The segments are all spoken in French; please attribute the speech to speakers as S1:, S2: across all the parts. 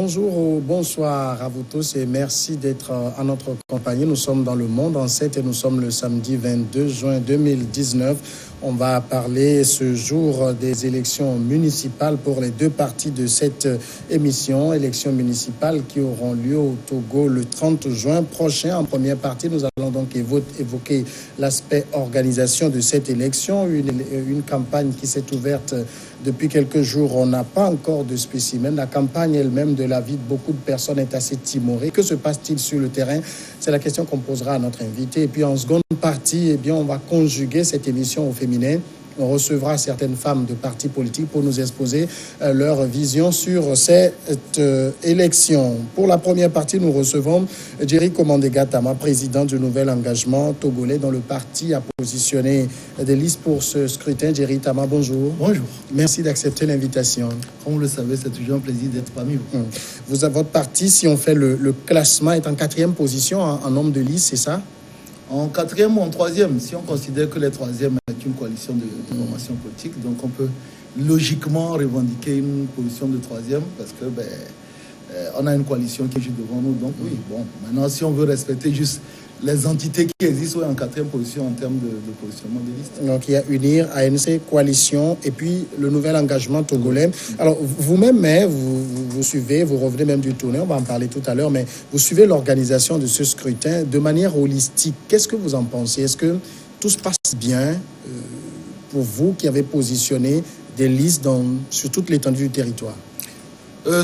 S1: Bonjour ou bonsoir à vous tous et merci d'être en notre compagnie. Nous sommes dans Le Monde en 7 et nous sommes le samedi 22 juin 2019. On va parler ce jour des élections municipales pour les deux parties de cette émission. Élections municipales qui auront lieu au Togo le 30 juin prochain. En première partie, nous allons donc évoquer l'aspect organisation de cette élection. Une campagne qui s'est ouverte depuis quelques jours. On n'a pas encore de spécimen. La campagne elle-même, de la vie de beaucoup de personnes, est assez timorée. Que se passe-t-il sur le terrain? C'est la question qu'on posera à notre invité. Et puis en seconde partie, on va conjuguer cette émission au féminin. On recevra certaines femmes de partis politiques pour nous exposer leur vision sur cette élection. Pour la première partie, nous recevons Jerry Komandega Tama, président du Nouvel Engagement togolais, dont le parti a positionné des listes pour ce scrutin. Jerry Tama, bonjour.
S2: Bonjour.
S1: Merci d'accepter l'invitation.
S2: Comme vous le savez, c'est toujours un plaisir d'être parmi vous.
S1: Votre parti, si on fait le classement, est en 4e position en nombre de listes, c'est ça?
S2: En 4e ou en 3e, si on considère que les 3e est une coalition de formation politique, donc on peut logiquement revendiquer une position de 3e parce que on a une coalition qui est juste devant nous. Donc oui, bon, maintenant si on veut respecter juste les entités qui existent, en 4e position en termes de positionnement des listes.
S1: Donc il y a UNIR, ANC, Coalition et puis le Nouvel Engagement togolais. Alors vous-même, vous suivez, vous revenez même du tournée, on va en parler tout à l'heure, mais vous suivez l'organisation de ce scrutin de manière holistique. Qu'est-ce que vous en pensez? Est-ce que tout se passe bien pour vous qui avez positionné des listes sur toute l'étendue du territoire?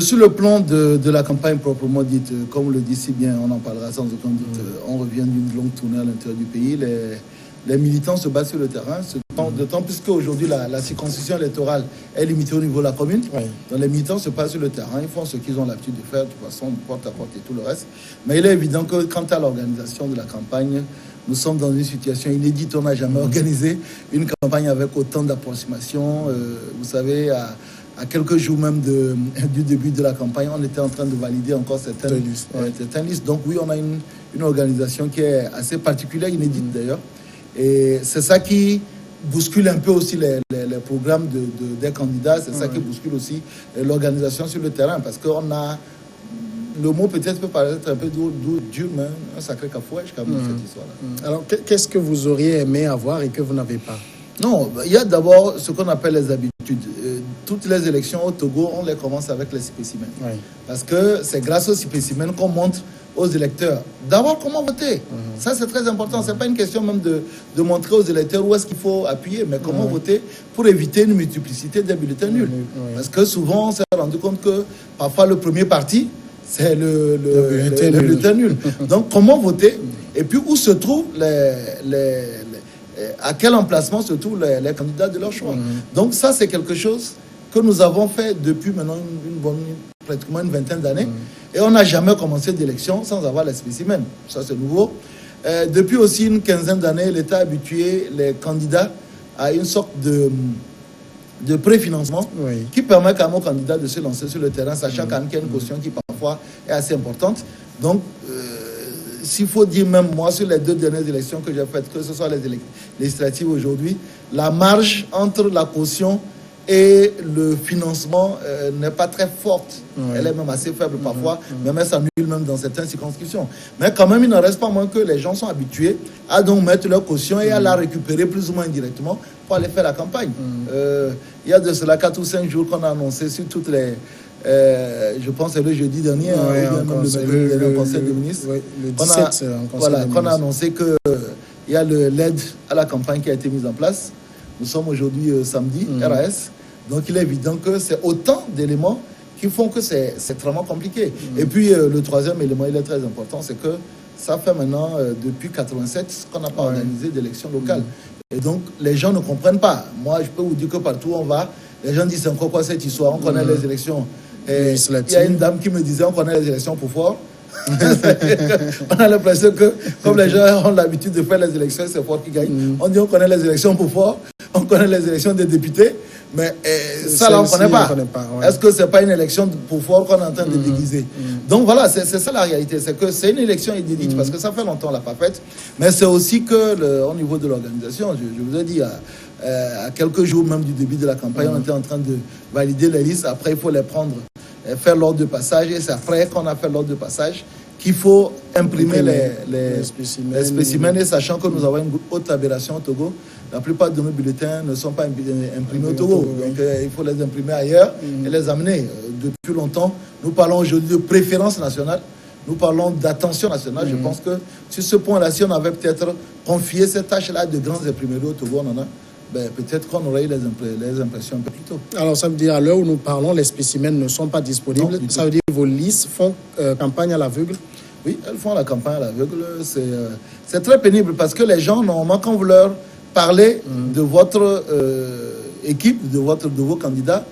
S2: Sur le plan de la campagne proprement dite, comme vous le dit si bien, on en parlera sans aucun doute, on revient d'une longue tournée à l'intérieur du pays. Les militants se battent sur le terrain, d'autant plus qu'aujourd'hui la circonscription électorale est limitée au niveau de la commune. Oui. Donc les militants se battent sur le terrain, ils font ce qu'ils ont l'habitude de faire, de toute façon, porte à porte et tout le reste. Mais il est évident que quant à l'organisation de la campagne, nous sommes dans une situation inédite. On n'a jamais organisé une campagne avec autant d'approximations. Vous savez, à quelques jours même du début de la campagne, on était en train de valider encore certaines listes. Donc oui, on a une organisation qui est assez particulière, inédite d'ailleurs. Et c'est ça qui bouscule un peu aussi les programmes des candidats. C'est ça qui bouscule aussi l'organisation sur le terrain. Parce qu'on a... Le mot peut-être peut paraître un peu dur, mais un sacré cafouèche quand même, cette histoire-là.
S1: Alors, qu'est-ce que vous auriez aimé avoir et que vous n'avez pas?
S2: Non, il y a d'abord ce qu'on appelle les habitudes. Toutes les élections au Togo, on les commence avec les spécimens. Oui. Parce que c'est grâce aux spécimens qu'on montre aux électeurs d'abord comment voter. Ça, c'est très important. Ce n'est pas une question même de montrer aux électeurs où est-ce qu'il faut appuyer, mais comment voter pour éviter une multiplicité des bulletins nuls. Parce que souvent, on s'est rendu compte que parfois le premier parti, c'est le bulletin nul. Donc, comment voter? Et puis, où se trouvent à quel emplacement se trouvent les candidats de leur choix. Donc ça, c'est quelque chose que nous avons fait depuis maintenant pratiquement une vingtaine d'années. Et on n'a jamais commencé d'élection sans avoir les spécimens. Ça, c'est nouveau. Depuis aussi une quinzaine d'années, l'État a habitué les candidats à une sorte de préfinancement qui permet à nos candidats de se lancer sur le terrain, sachant qu'il y a une caution qui parfois est assez importante. Donc, s'il faut dire même moi, sur les 2 dernières élections que j'ai faites, que ce soit les législatives aujourd'hui, la marge entre la caution et le financement n'est pas très forte. Elle est même assez faible parfois, même elle s'annule même dans certaines circonscriptions. Mais quand même, il n'en reste pas moins que les gens sont habitués à donc mettre leur caution et à la récupérer plus ou moins indirectement pour aller faire la campagne. Il y a de cela 4 ou 5 jours qu'on a annoncé sur toutes les... je pense que c'est le jeudi dernier, le Conseil des ministres,
S1: le 17,
S2: qu'on a annoncé qu'il y a l'aide à la campagne qui a été mise en place. Nous sommes aujourd'hui samedi, RAS, donc il est évident que c'est autant d'éléments qui font que c'est vraiment compliqué. Et puis le 3e élément, il est très important, c'est que ça fait maintenant depuis 87 qu'on n'a pas organisé d'élections locales. Et donc les gens ne comprennent pas. Moi, je peux vous dire que partout où on va, les gens disent c'est encore quoi cette histoire, on connaît les élections. Et il y a une dame qui me disait on connaît les élections pour fort. On a l'impression que comme les gens ont l'habitude de faire les élections, c'est fort qui gagne. On dit on connaît les élections pour fort, on connaît les élections des députés, mais ça là on ne connaît pas. Est-ce que c'est pas une élection pour fort qu'on est en train de déguiser? Donc voilà, c'est ça la réalité, c'est que c'est une élection inédite parce que ça fait longtemps on l'a pas faite, mais c'est aussi que au niveau de l'organisation, je vous ai dit à quelques jours même du début de la campagne, on était en train de valider les listes. Après il faut les prendre faire l'ordre de passage, et c'est après qu'on a fait l'ordre de passage qu'il faut imprimer les spécimens, et sachant que nous avons une haute aberration au Togo, la plupart de nos bulletins ne sont pas imprimés au Togo, donc il faut les imprimer ailleurs et les amener. Depuis longtemps, nous parlons aujourd'hui de préférence nationale, nous parlons d'attention nationale. Je pense que sur ce point-là, si on avait peut-être confié cette tâche-là de grands imprimeries au Togo, on en a, peut-être qu'on aurait eu les impressions un peu plus tôt.
S1: Alors ça veut dire, à l'heure où nous parlons, les spécimens ne sont pas disponibles. Non, ça veut dire que vos listes font campagne à l'aveugle?
S2: Oui, elles font la campagne à l'aveugle. C'est très pénible parce que les gens, normalement, quand vous leur parlez de votre équipe, de vos candidats,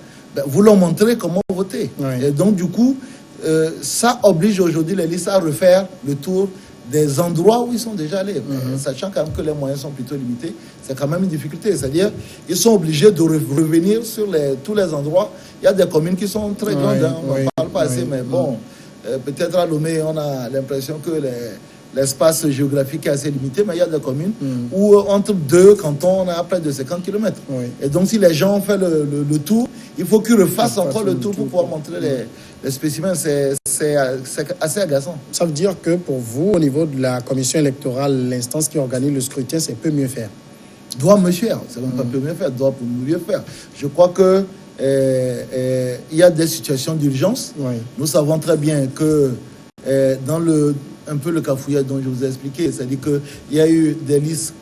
S2: vous leur montrez comment voter. Et donc, du coup, ça oblige aujourd'hui les listes à refaire le tour des endroits où ils sont déjà allés. Sachant quand même que les moyens sont plutôt limités, c'est quand même une difficulté. C'est-à-dire qu'ils sont obligés de revenir sur tous les endroits. Il y a des communes qui sont très grandes, on n'en parle pas assez, mais bon... peut-être à Lomé, on a l'impression que l'espace géographique est assez limité, mais il y a des communes où entre deux cantons, on a près de 50 km. Et donc, si les gens ont fait le tour, il faut qu'ils refassent encore le tour pour pouvoir montrer les spécimens. C'est assez agaçant.
S1: Ça veut dire que pour vous, au niveau de la commission électorale, l'instance qui organise le scrutin, c'est peu mieux faire?
S2: Doit mieux faire. C'est même pas peu mieux faire, doit mieux faire. Je crois que il y a des situations d'urgence. Nous savons très bien que dans un peu le cafouillage dont je vous ai expliqué, c'est-à-dire qu'il y a eu des listes.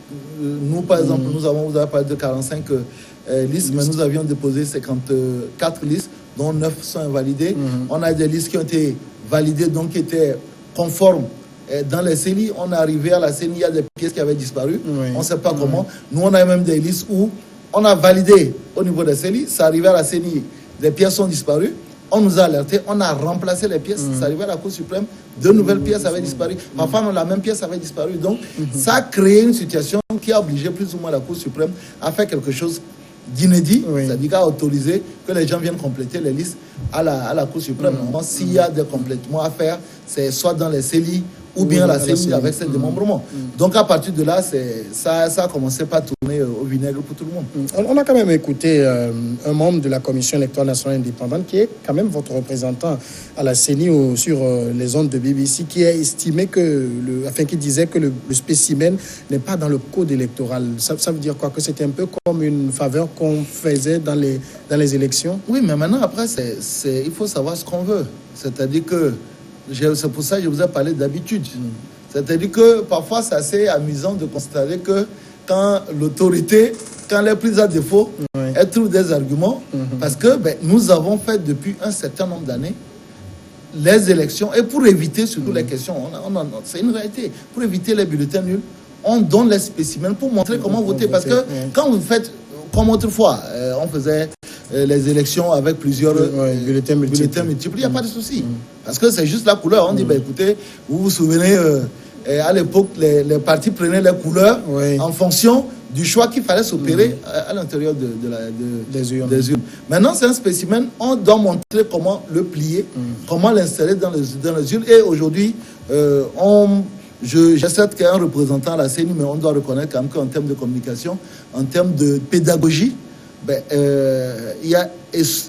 S2: Nous, par exemple, vous avez parlé de 45 listes, mais nous avions déposé 54 listes, dont 9 sont invalidées. On a des listes qui ont été validées, donc qui étaient conformes. Dans les CENI, on est arrivé à la CENI, il y a des pièces qui avaient disparu. On ne sait pas comment. Nous, on a même des listes où on a validé au niveau des CENI, ça arrivait à la CENI, des pièces sont disparues, on nous a alertés, on a remplacé les pièces, ça arrivait à la Cour suprême, de nouvelles pièces avaient disparu, parfois la même pièce avait disparu, donc ça a créé une situation qui a obligé plus ou moins la Cour suprême à faire quelque chose d'inédit, c'est-à-dire à autoriser que les gens viennent compléter les listes à la Cour suprême. S'il y a des complètements à faire, c'est soit dans les CELI ou bien la CENI avec ses démembrements. Donc à partir de là, ça a commencé par tourner au vinaigre pour tout le monde.
S1: On a quand même écouté un membre de la Commission électorale nationale indépendante qui est quand même votre représentant à la CENI ou sur les ondes de BBC, qui a estimé qui disait que le spécimen n'est pas dans le code électoral. Ça veut dire quoi? Que c'était un peu comme une faveur qu'on faisait dans les élections?
S2: Oui, mais maintenant, après, il faut savoir ce qu'on veut. C'est-à-dire que c'est pour ça que je vous ai parlé d'habitude. C'est-à-dire que parfois, c'est assez amusant de constater que quand l'autorité, quand elle est prise à défaut, elle trouve des arguments. Parce que nous avons fait depuis un certain nombre d'années les élections, et pour éviter surtout les questions, c'est une réalité, pour éviter les bulletins nuls, on donne les spécimens pour montrer comment voter. Parce que quand vous faites, comme autrefois, on faisait les élections avec plusieurs bulletins multiples, il n'y a pas de souci. Parce que c'est juste la couleur. On dit, écoutez, vous vous souvenez, à l'époque, les partis prenaient les couleurs en fonction du choix qu'il fallait s'opérer à l'intérieur des urnes. Maintenant, c'est un spécimen, on doit montrer comment le plier, comment l'installer dans les urnes. Et aujourd'hui, je sais qu'il y a un représentant à la CENI, mais on doit reconnaître quand même qu'en termes de communication, en termes de pédagogie, il y a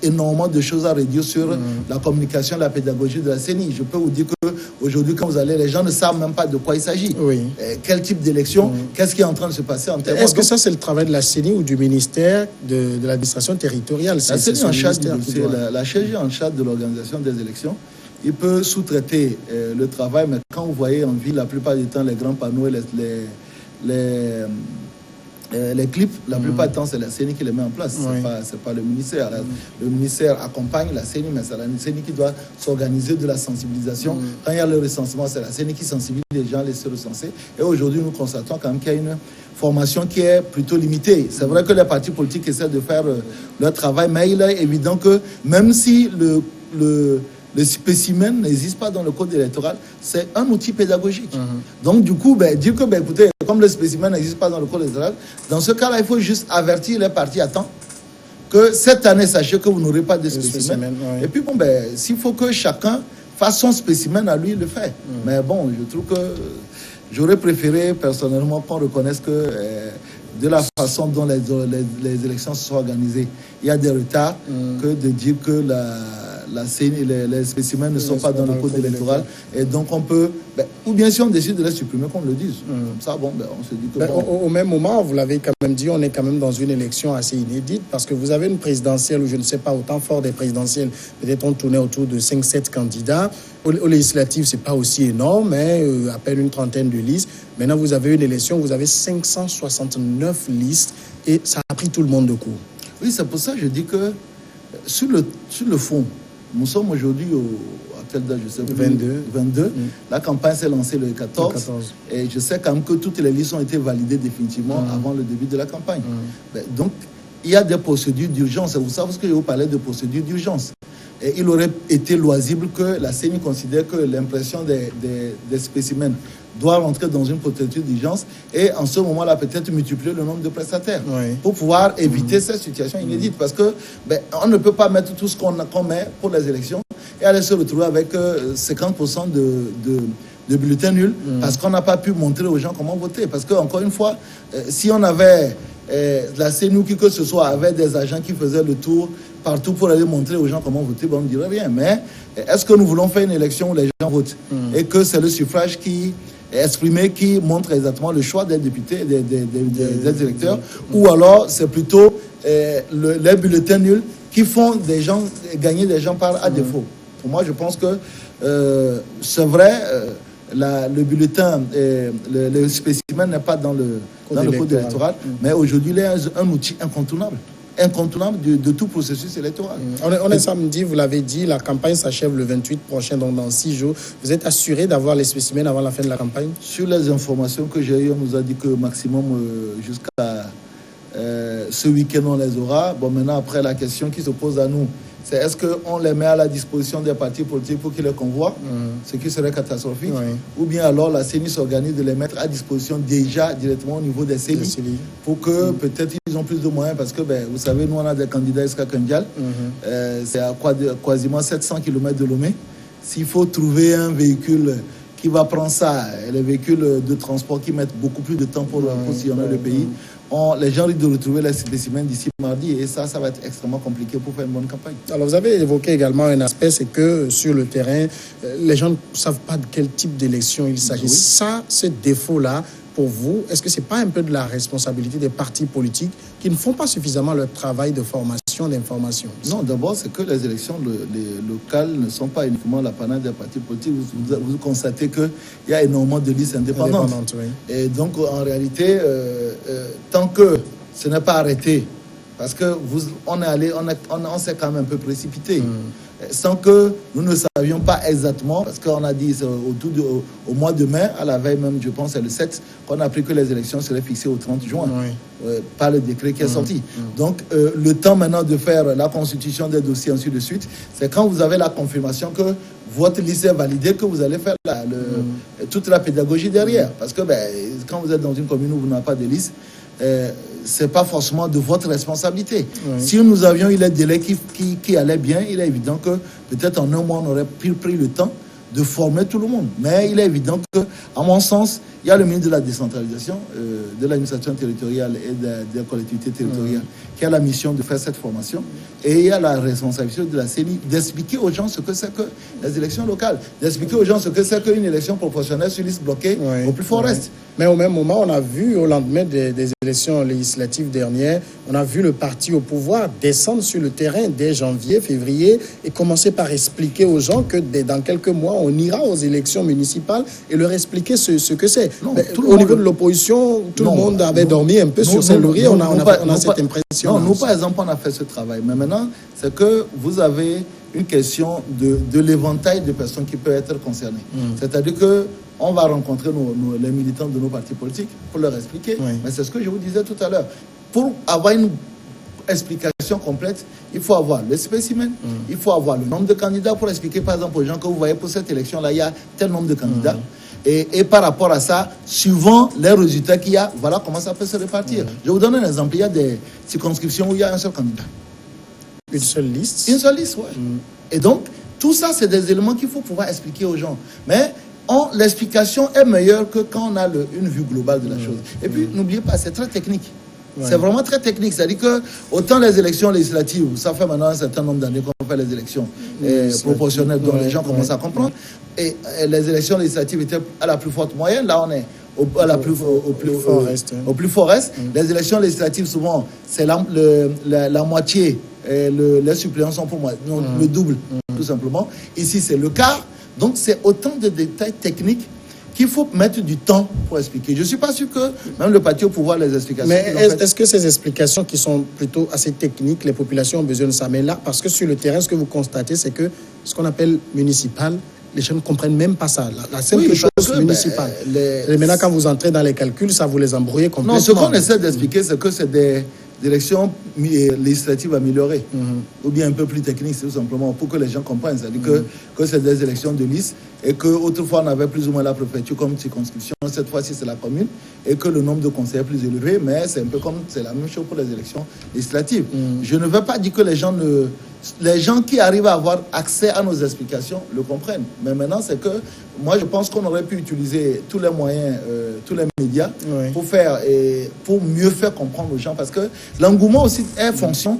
S2: énormément de choses à redire sur la communication, la pédagogie de la CENI. Je peux vous dire qu'aujourd'hui, quand vous allez, les gens ne savent même pas de quoi il s'agit. Quel type d'élection, qu'est-ce qui est en train de se passer en termes.
S1: Est-ce que ça, c'est le travail de la CENI ou du ministère de l'administration territoriale?
S2: La CENI en charge la CENI en charge de l'organisation des élections. Il peut sous-traiter le travail, mais quand vous voyez en ville, la plupart du temps, les grands panneaux, les clips, la plupart du temps, c'est la CENI qui les met en place. C'est pas le ministère. Le ministère accompagne la CENI, mais c'est la CENI qui doit s'organiser de la sensibilisation. Quand il y a le recensement, c'est la CENI qui sensibilise les gens à laisser recenser. Et aujourd'hui, nous constatons quand même qu'il y a une formation qui est plutôt limitée. C'est vrai que les partis politiques essaient de faire leur travail, mais il est évident que même si le spécimen n'existe pas dans le code électoral, c'est un outil pédagogique. Donc, du coup, dire que, écoutez, comme le spécimen n'existe pas dans le code électoral, dans ce cas-là, il faut juste avertir les partis à temps que cette année, sachez que vous n'aurez pas de spécimen. Et puis, s'il faut que chacun fasse son spécimen à lui, il le fait. Mais bon, je trouve que j'aurais préféré, personnellement, qu'on reconnaisse que de la façon dont les élections se sont organisées, il y a des retards, que de dire que la CENI, les spécimens ne sont pas dans le code électoral. Et donc on peut, ou bien si on décide de les supprimer, qu'on le dise. Comme ça, bon, on se dit que
S1: au même moment, vous l'avez quand même dit, on est quand même dans une élection assez inédite parce que vous avez une présidentielle où je ne sais pas, autant fort des présidentielles, peut-être on tournait autour de 5-7 candidats. Au législatif, c'est pas aussi énorme, mais à peine une trentaine de listes. Maintenant, vous avez une élection, vous avez 569 listes et ça a pris tout le monde de court.
S2: Oui, c'est pour ça que je dis que sur le fond, nous sommes aujourd'hui à quelle date, je sais plus, 22. La campagne s'est lancée le 14. Et je sais quand même que toutes les listes ont été validées définitivement avant le début de la campagne. Donc, il y a des procédures d'urgence. Vous savez ce que je vous parlais de procédures d'urgence. Et il aurait été loisible que la CENI considère que l'impression des spécimens doit rentrer dans une procédure d'urgence et en ce moment-là peut-être multiplier le nombre de prestataires pour pouvoir éviter cette situation inédite. Parce que on ne peut pas mettre tout ce qu'on met pour les élections et aller se retrouver avec 50% de bulletins nuls parce qu'on n'a pas pu montrer aux gens comment voter. Parce que encore une fois, si on avait la CENI ou qui que ce soit avait des agents qui faisaient le tour partout pour aller montrer aux gens comment voter, on ne dirait rien. Mais est-ce que nous voulons faire une élection où les gens votent et que c'est le suffrage qui est exprimé qui montre exactement le choix des députés, des électeurs, ou alors c'est plutôt les bulletins nuls qui font des gens gagner des gens par à défaut. Pour moi, je pense que c'est vrai, le bulletin, le spécimen n'est pas dans le code électoral, mais aujourd'hui, il est un outil incontournable de tout processus électoral.
S1: On est samedi, vous l'avez dit, la campagne s'achève le 28 prochain, donc dans 6 jours. Vous êtes assuré d'avoir les spécimens avant la fin de la campagne? Sur
S2: les informations que j'ai eues, on nous a dit que maximum jusqu'à ce week-end, on les aura. Bon, maintenant, après, la question qui se pose à nous, c'est est-ce qu'on les met à la disposition des partis politiques pour qu'ils les convoient, ce qui serait catastrophique, ou bien alors la CENI s'organise de les mettre à disposition déjà directement au niveau des CENI pour que peut-être ils ont plus de moyens parce que vous savez, nous on a des candidats jusqu'à Kandial, c'est à quasiment 700 km de Lomé. S'il faut trouver un véhicule qui va prendre ça, les véhicules de transport qui mettent beaucoup plus de temps pour sillonner le pays, les gens risquent de retrouver les spécimens d'ici mardi et ça va être extrêmement compliqué pour faire une bonne campagne.
S1: Alors vous avez évoqué également un aspect, c'est que sur le terrain, les gens ne savent pas de quel type d'élection il s'agit. Ça, ce défaut-là, pour vous, est-ce que ce n'est pas un peu de la responsabilité des partis politiques qui ne font pas suffisamment leur travail de formation, d'information?
S2: Non, d'abord, c'est que les élections locales ne sont pas uniquement l'apanage des partis politiques. Vous constatez qu'il y a énormément de listes indépendantes. Et donc, en réalité, tant que ce n'est pas arrêté, parce que on s'est quand même un peu précipité. Sans que nous ne savions pas exactement, parce qu'on a dit au mois de mai, à la veille même, je pense, c'est le 7, qu'on a appris que les élections seraient fixées au 30 juin, par le décret qui est sorti. Donc, le temps maintenant de faire la constitution des dossiers, ainsi de suite, c'est quand vous avez la confirmation que votre liste est validée, que vous allez faire toute la pédagogie derrière. Parce que quand vous êtes dans une commune où vous n'avez pas de liste, c'est pas forcément de votre responsabilité. Si nous avions eu les délais qui allaient bien, il est évident que peut-être en un mois, on aurait pris le temps de former tout le monde. Mais il est évident que, à mon sens, il y a le ministre de la décentralisation, de l'administration territoriale et des collectivités territoriales qui a la mission de faire cette formation. Et il y a la responsabilité de la CENI d'expliquer aux gens ce que c'est que les élections locales, d'expliquer aux gens ce que c'est qu'une élection proportionnelle sur liste bloquée au plus fort reste.
S1: Mais au même moment, on a vu, au lendemain des élections législatives dernières, on a vu le parti au pouvoir descendre sur le terrain dès janvier, février, et commencer par expliquer aux gens que dans quelques mois, on ira aux élections municipales et leur expliquer ce que c'est. Au niveau de l'opposition, tout le monde avait dormi un peu sur ses lauriers, on a cette impression.
S2: Non, nous, par exemple, on a fait ce travail. Mais maintenant, c'est que vous avez une question de l'éventail de personnes qui peuvent être concernées. C'est-à-dire que on va rencontrer les militants de nos partis politiques pour leur expliquer. Mais c'est ce que je vous disais tout à l'heure. Pour avoir une explication complète, il faut avoir le spécimen, il faut avoir le nombre de candidats pour expliquer, par exemple, aux gens que vous voyez pour cette élection-là, il y a tel nombre de candidats. Et par rapport à ça, suivant les résultats qu'il y a, voilà comment ça peut se répartir. Je vous donne un exemple. Il y a des circonscriptions où il y a un seul candidat.
S1: Une seule liste?
S2: Une seule liste, oui. Et donc, tout ça, c'est des éléments qu'il faut pouvoir expliquer aux gens. Mais l'explication est meilleure que quand on a une vue globale de la chose. Et puis, n'oubliez pas, c'est très technique. C'est vraiment très technique. C'est-à-dire que autant les élections législatives, ça fait maintenant un certain nombre d'années qu'on fait les élections proportionnelles dont les gens commencent à comprendre. Et les élections législatives étaient à la plus forte moyenne. Là, on est au plus fort reste. Les élections législatives, souvent, c'est la moitié. Les suppléants sont pour moi le double, tout simplement. Ici, c'est le quart. Donc, c'est autant de détails techniques qu'il faut mettre du temps pour expliquer. Je ne suis pas sûr que même le parti au pouvoir les explications.
S1: Mais est-ce que ces explications qui sont plutôt assez techniques, les populations ont besoin de ça? Mais là, parce que sur le terrain, ce que vous constatez, c'est que ce qu'on appelle municipal, les gens ne comprennent même pas ça. La simple chose municipale. Et maintenant, quand vous entrez dans les calculs, ça vous les embrouille complètement.
S2: Non, ce qu'on essaie d'expliquer, c'est que c'est des élections législatives améliorées, ou bien un peu plus techniques, tout simplement, pour que les gens comprennent. C'est-à-dire que c'est des élections de liste, et qu'autrefois, on avait plus ou moins la préfecture comme circonscription. Cette fois-ci, c'est la commune, et que le nombre de conseillers est plus élevé, mais c'est un peu comme, c'est la même chose pour les élections législatives. Je ne veux pas dire que les gens qui arrivent à avoir accès à nos explications le comprennent. Mais maintenant, c'est que moi, je pense qu'on aurait pu utiliser tous les moyens, tous les médias pour mieux faire comprendre aux gens. Parce que l'engouement aussi est fonction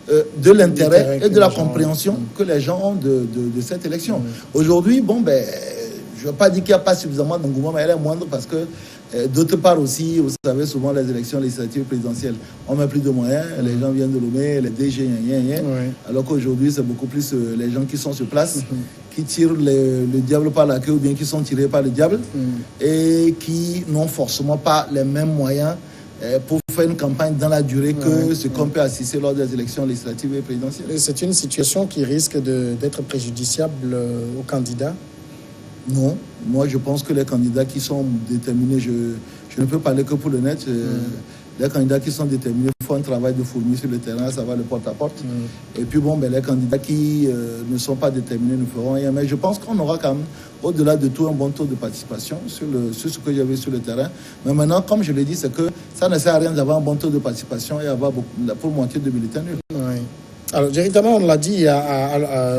S2: de l'intérêt et de la compréhension que les gens ont de cette élection. Aujourd'hui, je ne veux pas dire qu'il n'y a pas suffisamment d'engouement, mais elle est moindre parce que d'autre part aussi, vous savez, souvent les élections législatives présidentielles, on met plus de moyens, les gens viennent de Lomé, les DG, alors qu'aujourd'hui, c'est beaucoup plus les gens qui sont sur place, qui tirent le diable par la queue ou bien qui sont tirés par le diable et qui n'ont forcément pas les mêmes moyens pour faire une campagne dans la durée que ce qu'on peut assister lors des élections législatives et présidentielles.
S1: C'est une situation qui risque d'être préjudiciable aux candidats?
S2: Non, moi je pense que les candidats qui sont déterminés, je ne peux parler que pour le net, les candidats qui sont déterminés font un travail de fourmi sur le terrain, ça va le porte-à-porte. Et puis les candidats qui ne sont pas déterminés ne feront rien. Mais je pense qu'on aura quand même, au-delà de tout, un bon taux de participation sur ce que j'avais sur le terrain. Mais maintenant, comme je l'ai dit, c'est que ça ne sert à rien d'avoir un bon taux de participation et avoir pour moitié de bulletins nuls.
S1: Oui. Alors, directement, on l'a dit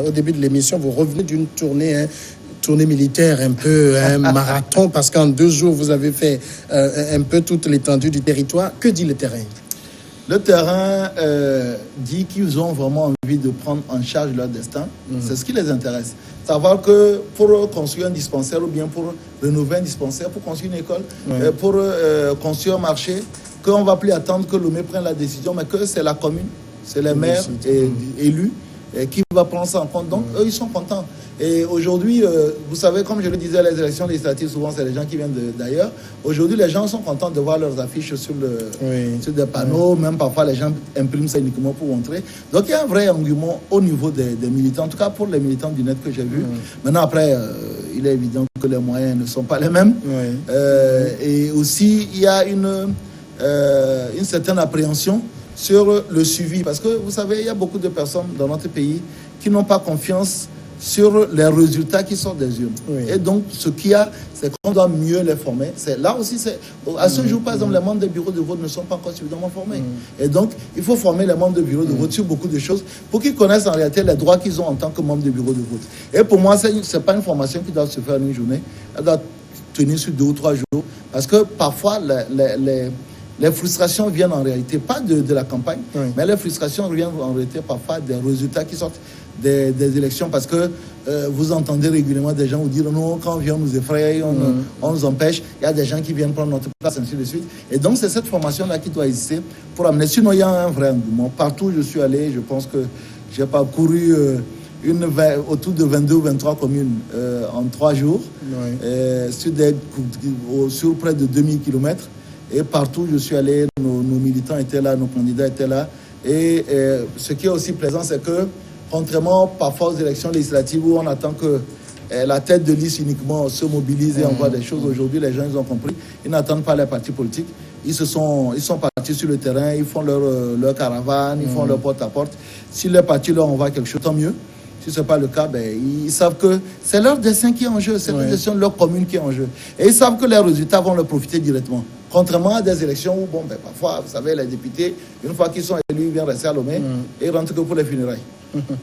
S1: au début de l'émission, vous revenez d'une tournée militaire, un peu un marathon, parce qu'en 2 jours, vous avez fait un peu toute l'étendue du territoire. Que dit le terrain?
S2: Le terrain dit qu'ils ont vraiment envie de prendre en charge leur destin. C'est ce qui les intéresse. Savoir que pour construire un dispensaire ou bien pour rénover un dispensaire, pour construire une école, pour construire un marché, qu'on ne va plus attendre que l'OME prenne la décision, mais que c'est la commune, c'est les maires élus qui va prendre ça en compte. Donc, eux, ils sont contents. Et aujourd'hui, vous savez, comme je le disais, les élections législatives, souvent, c'est les gens qui viennent d'ailleurs. Aujourd'hui, les gens sont contents de voir leurs affiches sur des panneaux. Même parfois, les gens impriment ça uniquement pour montrer. Donc, il y a un vrai engouement au niveau des militants, en tout cas pour les militants du net que j'ai vus. Maintenant, après, il est évident que les moyens ne sont pas les mêmes. Et aussi, il y a une certaine appréhension sur le suivi. Parce que, vous savez, il y a beaucoup de personnes dans notre pays qui n'ont pas confiance sur les résultats qui sortent des urnes. Et donc, ce qu'il y a, c'est qu'on doit mieux les former. Là aussi, à ce jour, par exemple, les membres des bureaux de vote ne sont pas encore suffisamment formés. Et donc, il faut former les membres de bureaux de vote sur beaucoup de choses pour qu'ils connaissent en réalité les droits qu'ils ont en tant que membres de bureau de vote. Et pour moi, ce n'est pas une formation qui doit se faire en une journée. Elle doit tenir sur 2 ou 3 jours. Parce que parfois, les frustrations viennent en réalité, pas de la campagne, mais les frustrations viennent en réalité parfois des résultats qui sortent des élections, parce que vous entendez régulièrement des gens vous dire non, quand on vient, on nous effraie, on nous empêche. Il y a des gens qui viennent prendre notre place, ainsi de suite. Et donc, c'est cette formation-là qui doit exister pour amener. Sinon, il y a un vrai engouement. Partout où je suis allé, je pense que j'ai parcouru autour de 22 ou 23 communes en 3 jours, sur près de 2000 km. Et partout où je suis allé, nos militants étaient là, nos candidats étaient là. Et ce qui est aussi plaisant, c'est que, contrairement parfois aux élections législatives où on attend que la tête de liste uniquement se mobilise et envoie des choses, aujourd'hui, les gens, ils ont compris. Ils n'attendent pas les partis politiques. Ils sont partis sur le terrain, ils font leur caravane, ils font leur porte-à-porte. Si les partis leur envoient quelque chose, tant mieux. Si ce n'est pas le cas, ils savent que c'est leur destin qui est en jeu, c'est la gestion de leur commune qui est en jeu. Et ils savent que les résultats vont leur profiter directement. Contrairement à des élections où, parfois, vous savez, les députés, une fois qu'ils sont élus, ils viennent rester à Lomé et ils rentrent que pour les funérailles.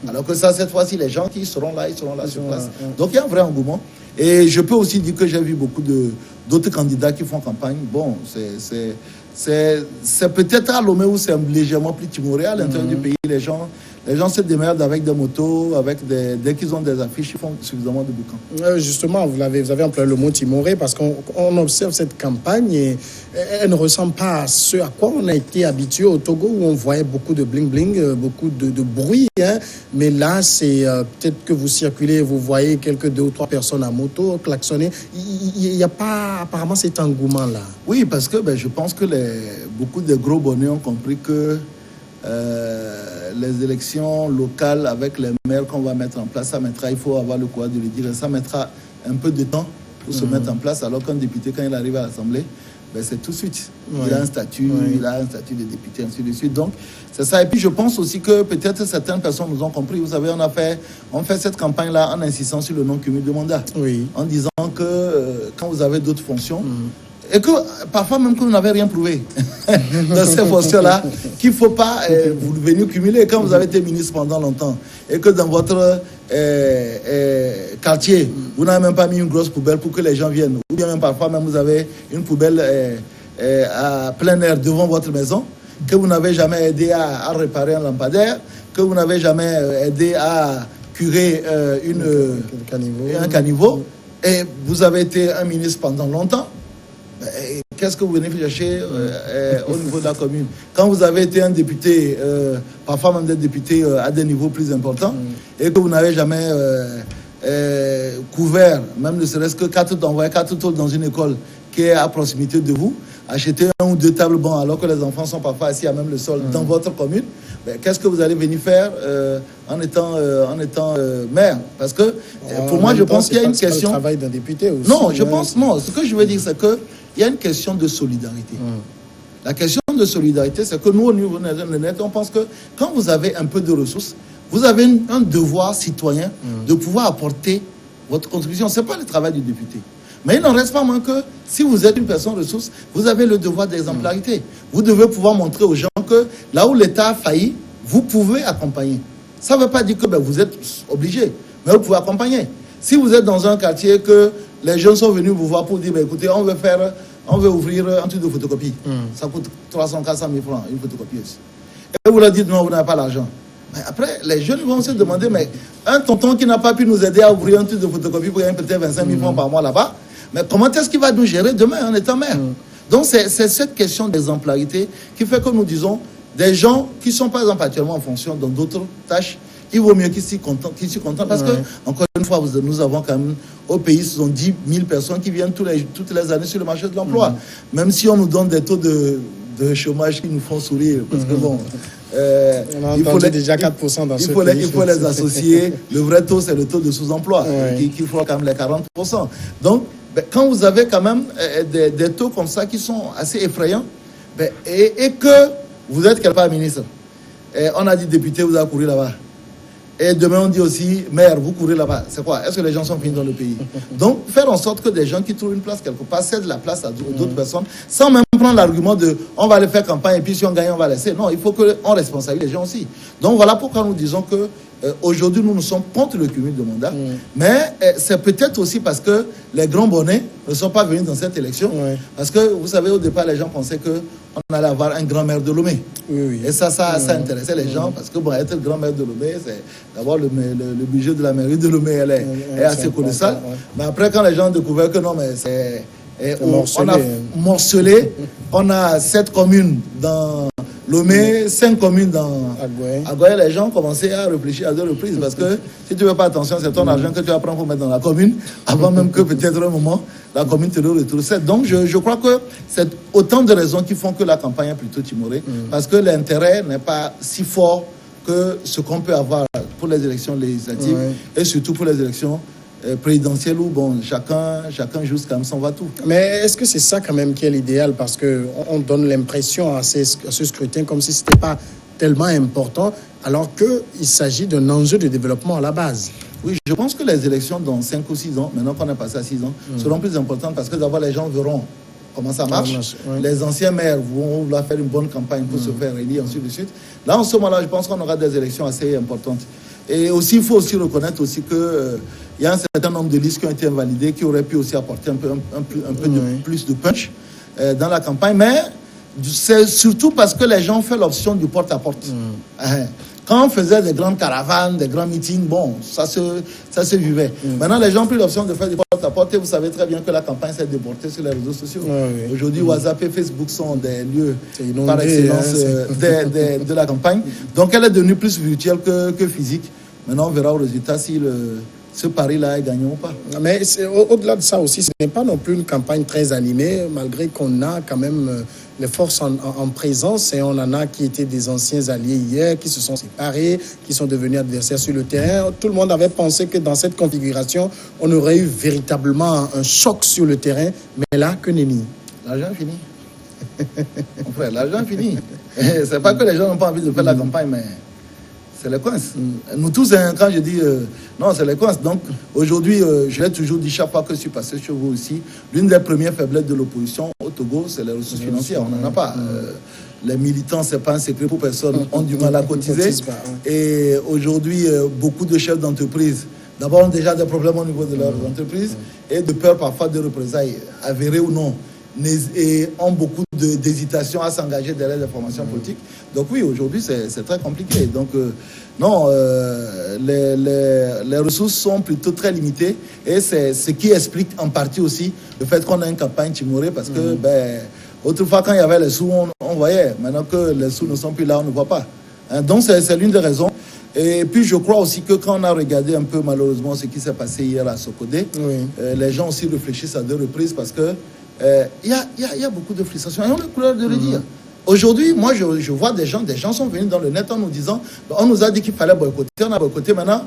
S2: Alors que ça, cette fois-ci, les gens qui seront là sur place. Donc il y a un vrai engouement. Et je peux aussi dire que j'ai vu beaucoup d'autres candidats qui font campagne. Bon, c'est peut-être à Lomé où c'est légèrement plus timoré. À l'intérieur du pays, les gens se démerdent avec des motos, dès qu'ils ont des affiches, ils font suffisamment de boucans.
S1: Justement, vous avez employé le mot timoré parce qu'on observe cette campagne et elle ne ressemble pas à ce à quoi on a été habitué au Togo où on voyait beaucoup de bling-bling, beaucoup de bruit. Hein. Mais là, c'est peut-être que vous circulez, vous voyez quelques 2 ou 3 personnes à moto klaxonner. Il n'y a pas apparemment cet engouement-là.
S2: Oui, parce que je pense que beaucoup de gros bonnets ont compris que les élections locales avec les maires qu'on va mettre en place, il faut avoir le courage de le dire, ça mettra un peu de temps pour se mettre en place, alors qu'un député, quand il arrive à l'Assemblée, c'est tout de suite. Il a un statut, il a un statut de député, ainsi de suite. Donc, c'est ça. Et puis, je pense aussi que peut-être certaines personnes nous ont compris. Vous savez, on fait cette campagne-là en insistant sur le non-cumul de mandat. Oui. En disant que quand vous avez d'autres fonctions, et que parfois même que vous n'avez rien prouvé dans ces fonctions-là, qu'il ne faut pas vous venir cumuler quand vous avez été ministre pendant longtemps et que dans votre quartier, vous n'avez même pas mis une grosse poubelle pour que les gens viennent. Ou bien même parfois même vous avez une poubelle à plein air devant votre maison, que vous n'avez jamais aidé à réparer un lampadaire, que vous n'avez jamais aidé à curer un caniveau, et vous avez été un ministre pendant longtemps. Qu'est-ce que vous venez chercher au niveau de la commune? Quand vous avez été un député, parfois même des députés à des niveaux plus importants, et que vous n'avez jamais couvert, même ne serait-ce que 4 tôles dans une école qui est à proximité de vous, acheter 1 ou 2 tables bancs alors que les enfants sont parfois assis à même le sol dans votre commune, qu'est-ce que vous allez venir faire en étant maire? Parce que pour moi, je pense qu'il y a une question...
S1: C'est le travail d'un député aussi.
S2: Non, je pense... Non, ce que je veux dire, c'est que il y a une question de solidarité. La question de solidarité, c'est que nous, au niveau de net, on pense que quand vous avez un peu de ressources, vous avez un devoir citoyen de pouvoir apporter votre contribution. Ce n'est pas le travail du député. Mais il n'en reste pas moins que si vous êtes une personne ressource, vous avez le devoir d'exemplarité. Vous devez pouvoir montrer aux gens que là où l'État a failli, vous pouvez accompagner. Ça ne veut pas dire que vous êtes obligé, mais vous pouvez accompagner. Si vous êtes dans un quartier que les jeunes sont venus vous voir pour dire, écoutez, on veut ouvrir un truc de photocopie. Ça coûte 300, 400 000 francs, une photocopieuse. Et vous leur dites, non, vous n'avez pas l'argent. Mais après, les jeunes vont se demander, mais un tonton qui n'a pas pu nous aider à ouvrir un truc de photocopie pour gagner peut-être 25 000 francs par mois là-bas, mais comment est-ce qu'il va nous gérer demain en étant maire? Donc, c'est cette question d'exemplarité qui fait que nous disons, des gens qui ne sont pas actuellement en fonction dans d'autres tâches, il vaut mieux qu'ils s'y contentent parce que, encore une fois, nous avons quand même, au pays, ce sont 10 000 personnes qui viennent toutes les années sur le marché de l'emploi. Même si on nous donne des taux de chômage qui nous font sourire, parce que bon...
S1: il faut déjà 4% dans ce pays.
S2: Il faut les associer. Le vrai taux, c'est le taux de sous-emploi, qui fera quand même les 40%. Donc, quand vous avez quand même des taux comme ça qui sont assez effrayants, et que vous êtes quelque part ministre, on a dit député, vous avez couru là-bas. Et demain, on dit aussi, maire, vous courez là-bas. C'est quoi? Est-ce que les gens sont finis dans le pays? Donc, faire en sorte que des gens qui trouvent une place quelque part cèdent la place à d'autres personnes, sans même prendre l'argument de on va aller faire campagne et puis si on gagne, on va laisser. Non, il faut qu'on responsabilise les gens aussi. Donc, voilà pourquoi nous disons que aujourd'hui, nous sommes contre le cumul de mandats. Mais c'est peut-être aussi parce que les grands bonnets ne sont pas venus dans cette élection. Parce que, vous savez, au départ, les gens pensaient qu'on allait avoir un grand maire de Lomé. Et ça intéressait les gens parce que, être le grand maire de Lomé, c'est d'abord le budget de la mairie de Lomé, elle est assez colossal. Mais après, quand les gens ont découvert que non, mais c'est... on a morcelé, on a 7 communes dans Lomé, 5 communes dans Agoye. Les gens ont commencé à réfléchir à 2 reprises parce que si tu ne fais pas attention, c'est ton argent que tu vas prendre pour mettre dans la commune avant même que peut-être un moment la commune te le retrouve. Donc je crois que c'est autant de raisons qui font que la campagne est plutôt timorée parce que l'intérêt n'est pas si fort que ce qu'on peut avoir pour les élections législatives et surtout pour les élections présidentielle où chacun joue quand même son va-tout.
S1: Mais est-ce que c'est ça quand même qui est l'idéal? Parce qu'on donne l'impression à ce scrutin comme si ce n'était pas tellement important, alors qu'il s'agit d'un enjeu de développement à la base.
S2: Oui, je pense que les élections dans 5 ou 6 ans, maintenant qu'on est passé à 6 ans, seront plus importantes parce que d'abord les gens verront comment ça marche. Les anciens maires vont vouloir faire une bonne campagne pour se faire élire, ainsi de suite. Là, en ce moment-là, je pense qu'on aura des élections assez importantes. Et aussi, il faut aussi reconnaître aussi que il y a un certain nombre de listes qui ont été invalidées, qui auraient pu aussi apporter un peu plus de punch dans la campagne. Mais c'est surtout parce que les gens ont fait l'option du porte-à-porte. Quand on faisait des grandes caravanes, des grands meetings, bon, ça se vivait. Maintenant, les gens ont pris l'option de faire du porte-à-porte et vous savez très bien que la campagne s'est déportée sur les réseaux sociaux. Aujourd'hui, WhatsApp et Facebook sont des lieux par excellence de la campagne. Donc, elle est devenue plus virtuelle que physique. Maintenant, on verra au résultat si ce pari-là est gagnant ou pas.
S1: Mais au-delà de ça aussi, ce n'est pas non plus une campagne très animée, malgré qu'on a quand même les forces en présence, et on en a qui étaient des anciens alliés hier, qui se sont séparés, qui sont devenus adversaires sur le terrain. Tout le monde avait pensé que dans cette configuration, on aurait eu véritablement un choc sur le terrain, mais là, que nenni.
S2: L'argent est fini. Mon frère, l'argent est fini. C'est pas que les gens n'ont pas envie de faire la campagne, mais c'est les coinces. Nous tous, quand je dis non, c'est les coinces. Donc aujourd'hui, je l'ai toujours dit chaque fois que je suis passé chez vous aussi, l'une des premières faiblesses de l'opposition au Togo, c'est les ressources financières. On n'en a pas. Les militants, c'est pas un secret pour personne, ont du mal à cotiser. Et aujourd'hui, beaucoup de chefs d'entreprise, d'abord, ont déjà des problèmes au niveau de leur entreprise et de peur parfois de représailles, avérées ou non, et ont beaucoup d'hésitation à s'engager derrière les formations politiques. Donc oui, aujourd'hui, c'est très compliqué. Donc non, les ressources sont plutôt très limitées et c'est ce qui explique en partie aussi le fait qu'on a une campagne timorée parce que autrefois, quand il y avait les sous, on voyait. Maintenant que les sous ne sont plus là, on ne voit pas. Donc c'est l'une des raisons. Et puis je crois aussi que quand on a regardé un peu malheureusement ce qui s'est passé hier à Sokodé, les gens aussi réfléchissent à deux reprises parce que il y a beaucoup de frustration. Et on a le courage de le dire. Aujourd'hui, moi, je vois des gens sont venus dans le net en nous disant, on nous a dit qu'il fallait boycotter, on a boycotté, maintenant,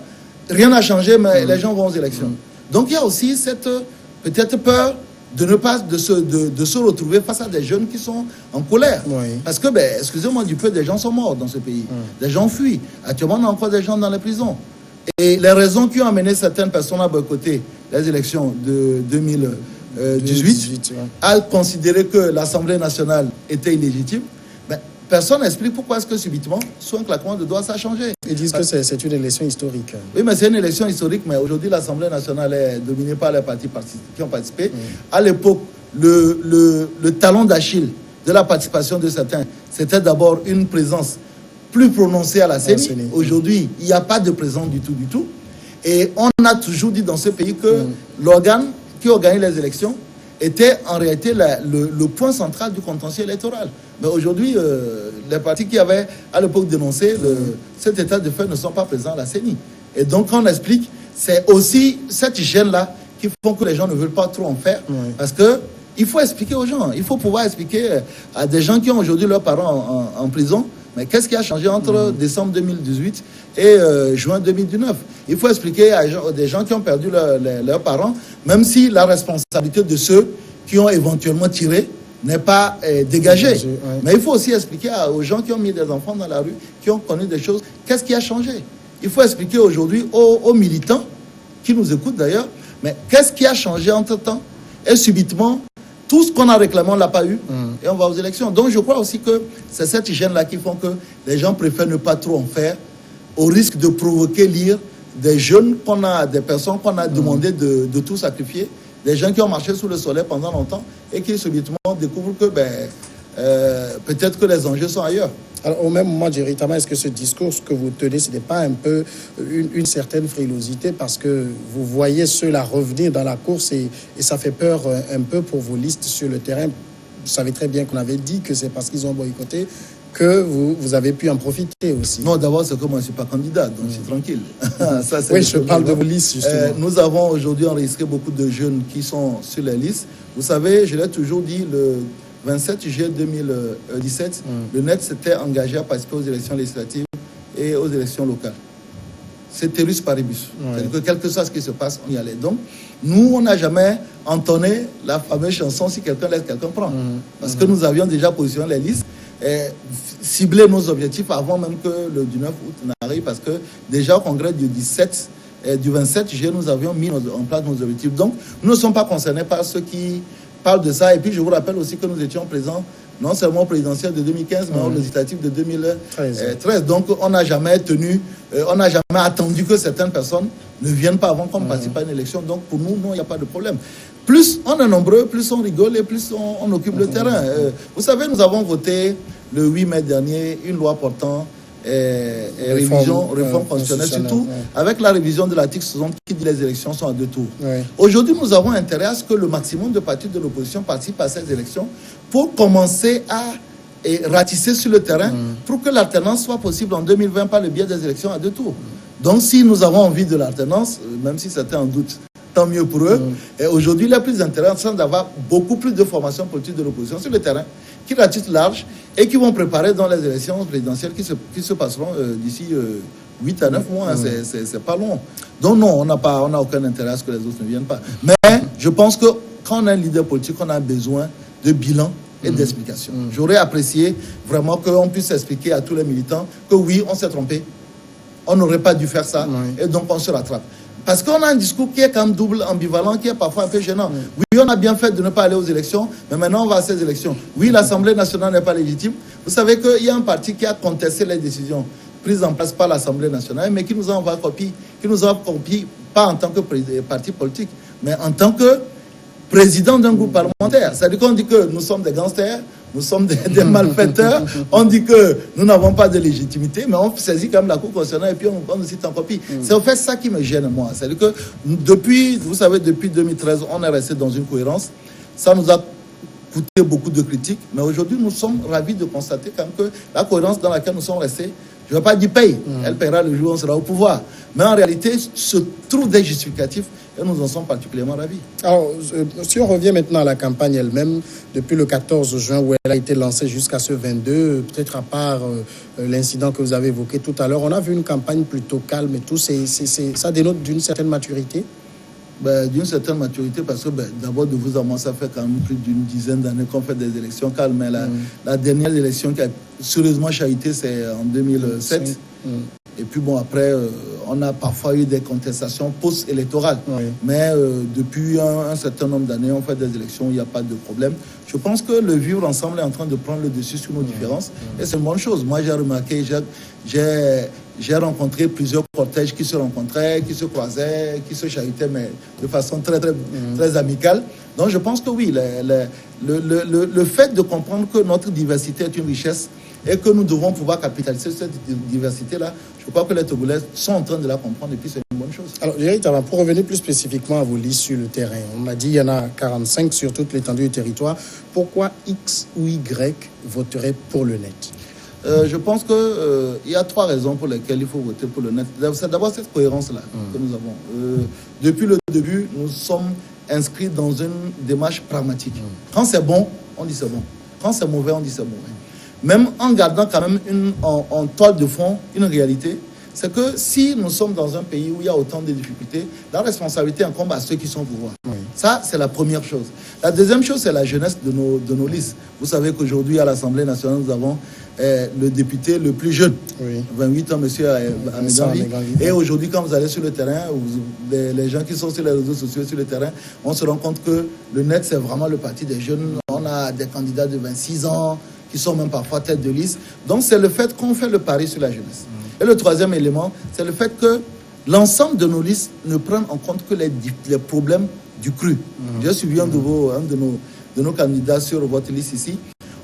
S2: rien n'a changé, mais les gens vont aux élections. Donc, il y a aussi cette peut-être peur de ne pas de se retrouver face à des jeunes qui sont en colère. Parce que, excusez-moi du peu, des gens sont morts dans ce pays. Des gens fuient. Actuellement, on a encore des gens dans les prisons. Et les raisons qui ont amené certaines personnes à boycotter les élections de 2018, à considérer que l'Assemblée nationale était illégitime, personne n'explique pourquoi est-ce que subitement, sous un claquement de doigts, ça a changé.
S1: Ils disent que c'est une élection historique.
S2: Oui, mais c'est une élection historique, mais aujourd'hui, l'Assemblée nationale est dominée par les partis qui ont participé. À l'époque, le talon d'Achille de la participation de certains, c'était d'abord une présence plus prononcée à la CENI. Aujourd'hui, il n'y a pas de présence du tout. Et on a toujours dit dans ce pays que l'organe qui organise les élections était en réalité le point central du contentieux électoral. Mais aujourd'hui, les partis qui avaient à l'époque dénoncé cet état de fait ne sont pas présents à la CENI. Et donc, quand on explique, c'est aussi cette hygiène-là qui font que les gens ne veulent pas trop en faire. Parce que il faut expliquer aux gens, il faut pouvoir expliquer à des gens qui ont aujourd'hui leurs parents en prison, mais qu'est-ce qui a changé entre décembre 2018 et juin 2019? Il faut expliquer à des gens qui ont perdu leurs parents, même si la responsabilité de ceux qui ont éventuellement tiré n'est pas dégagée. Mais il faut aussi expliquer aux gens qui ont mis des enfants dans la rue, qui ont connu des choses, qu'est-ce qui a changé? Il faut expliquer aujourd'hui aux militants, qui nous écoutent d'ailleurs, mais qu'est-ce qui a changé entre-temps? Et subitement, tout ce qu'on a réclamé, on ne l'a pas eu, et on va aux élections. Donc je crois aussi que c'est cette hygiène-là qui font que les gens préfèrent ne pas trop en faire, au risque de provoquer l'ire des jeunes des personnes qu'on a demandé de tout sacrifier, des gens qui ont marché sous le soleil pendant longtemps et qui subitement découvrent que peut-être que les enjeux sont ailleurs.
S1: Alors, au même moment, Djeritama, est-ce que ce discours que vous tenez, ce n'est pas un peu une certaine frilosité parce que vous voyez ceux-là revenir dans la course et ça fait peur un peu pour vos listes sur le terrain? Vous savez très bien qu'on avait dit que c'est parce qu'ils ont boycotté que vous avez pu en profiter aussi.
S2: Non, d'abord, c'est que moi, je ne suis pas candidat, donc je suis tranquille.
S1: Ça, oui, je parle de vos listes, justement.
S2: Nous avons aujourd'hui enregistré beaucoup de jeunes qui sont sur les listes. Vous savez, je l'ai toujours dit, le 27 juillet 2017, le NET s'était engagé à participer aux élections législatives et aux élections locales. C'était Russe Paribus. C'est-à-dire que quel que soit ce qui se passe, on y allait. Donc, nous, on n'a jamais entonné la fameuse chanson « Si quelqu'un laisse, quelqu'un prend ». Parce que nous avions déjà positionné les listes et ciblé nos objectifs avant même que le 19 août n'arrive. Parce que déjà au congrès du 17 et du 27 juillet, nous avions mis en place nos objectifs. Donc, nous ne sommes pas concernés par ceux qui parle de ça. Et puis, je vous rappelle aussi que nous étions présents non seulement au présidentiel de 2015, mais au législatif de 2013. Donc, on n'a jamais attendu que certaines personnes ne viennent pas avant qu'on participe à une élection. Donc, pour nous, non, il n'y a pas de problème. Plus on est nombreux, plus on rigole et plus on occupe le terrain. Vous savez, nous avons voté le 8 mai dernier une loi portant réforme constitutionnelle, surtout avec la révision de l'article 60 qui dit les élections sont à 2 tours. Aujourd'hui, nous avons intérêt à ce que le maximum de partis de l'opposition participent à ces élections pour commencer à ratisser sur le terrain pour que l'alternance soit possible en 2020 par le biais des élections à 2 tours. Donc, si nous avons envie de l'alternance, même si certains en doutent, tant mieux pour eux. Et aujourd'hui, il est plus intéressant d'avoir beaucoup plus de formations politiques de l'opposition sur le terrain, qui ratissent large et qui vont préparer dans les élections présidentielles qui se passeront d'ici 8 à 9 mois. C'est pas long. Donc non, on n'a aucun intérêt à ce que les autres ne viennent pas. Mais je pense que quand on a un leader politique, on a besoin de bilan et d'explication. J'aurais apprécié vraiment qu'on puisse expliquer à tous les militants que oui, on s'est trompé. On n'aurait pas dû faire ça. Et donc on se rattrape. Parce qu'on a un discours qui est quand même double, ambivalent, qui est parfois un peu gênant. Oui, on a bien fait de ne pas aller aux élections, mais maintenant on va à ces élections. Oui, l'Assemblée nationale n'est pas légitime. Vous savez qu'il y a un parti qui a contesté les décisions prises en place par l'Assemblée nationale, mais qui nous a envoyé copie. Qui nous a copié, pas en tant que parti politique, mais en tant que président d'un groupe parlementaire. C'est-à-dire qu'on dit que nous sommes des gangsters, nous sommes des malfaiteurs, on dit que nous n'avons pas de légitimité, mais on saisit quand même la Cour constitutionnelle et puis on nous cite en copie. C'est au fait ça qui me gêne, moi. C'est-à-dire que depuis 2013, on est resté dans une cohérence. Ça nous a coûté beaucoup de critiques, mais aujourd'hui, nous sommes ravis de constater quand même que la cohérence dans laquelle nous sommes restés, je ne vais pas dire paye, elle paiera le jour où on sera au pouvoir. Mais en réalité, se trouvent des justificatifs et nous en sommes particulièrement ravis.
S1: Alors, si on revient maintenant à la campagne elle-même, depuis le 14 juin où elle a été lancée jusqu'à ce 22, peut-être à part l'incident que vous avez évoqué tout à l'heure, on a vu une campagne plutôt calme et tout. Ça dénote d'une certaine maturité?
S2: D'une certaine maturité, parce que d'abord, de vous à moi, ça fait quand même plus d'une dizaine d'années qu'on fait des élections calmes. Mais la dernière élection qui a sérieusement chahutée, c'est en 2007. Et puis bon, après, on a parfois eu des contestations post-électorales. Mais depuis un certain nombre d'années, on fait des élections, il n'y a pas de problème. Je pense que le vivre ensemble est en train de prendre le dessus sur nos différences. Et c'est une bonne chose. Moi, j'ai remarqué, j'ai rencontré plusieurs cortèges qui se rencontraient, qui se croisaient, qui se chahutaient, mais de façon très amicale. Donc je pense que oui, le fait de comprendre que notre diversité est une richesse et que nous devons pouvoir capitaliser cette diversité-là, je crois que les Togolais sont en train de la comprendre et puis c'est une bonne chose.
S1: Alors, Jerry Tava, pour revenir plus spécifiquement à vos listes sur le terrain, on m'a dit qu'il y en a 45 sur toute l'étendue du territoire. Pourquoi X ou Y voterait pour le net?
S2: Je pense qu'il y a 3 raisons pour lesquelles il faut voter pour le net. C'est d'abord cette cohérence-là que nous avons. Depuis le début, nous sommes inscrits dans une démarche pragmatique. Quand c'est bon, on dit c'est bon. Quand c'est mauvais, on dit c'est mauvais. Même en gardant quand même en toile de fond une réalité, c'est que si nous sommes dans un pays où il y a autant de difficultés, la responsabilité incombe à ceux qui sont au pouvoir. Ça, c'est la première chose. La deuxième chose, c'est la jeunesse de nos listes. Vous savez qu'aujourd'hui, à l'Assemblée nationale, nous avons le député le plus jeune, 28 ans, M. Améganvi. Et aujourd'hui, quand vous allez sur le terrain, les gens qui sont sur les réseaux sociaux, sur le terrain, on se rend compte que le net, c'est vraiment le parti des jeunes. On a des candidats de 26 ans qui sont même parfois tête de liste. Donc, c'est le fait qu'on fait le pari sur la jeunesse. Et le troisième élément, c'est le fait que l'ensemble de nos listes ne prennent en compte que les problèmes du cru. J'ai suivi un de nos candidats sur votre liste ici.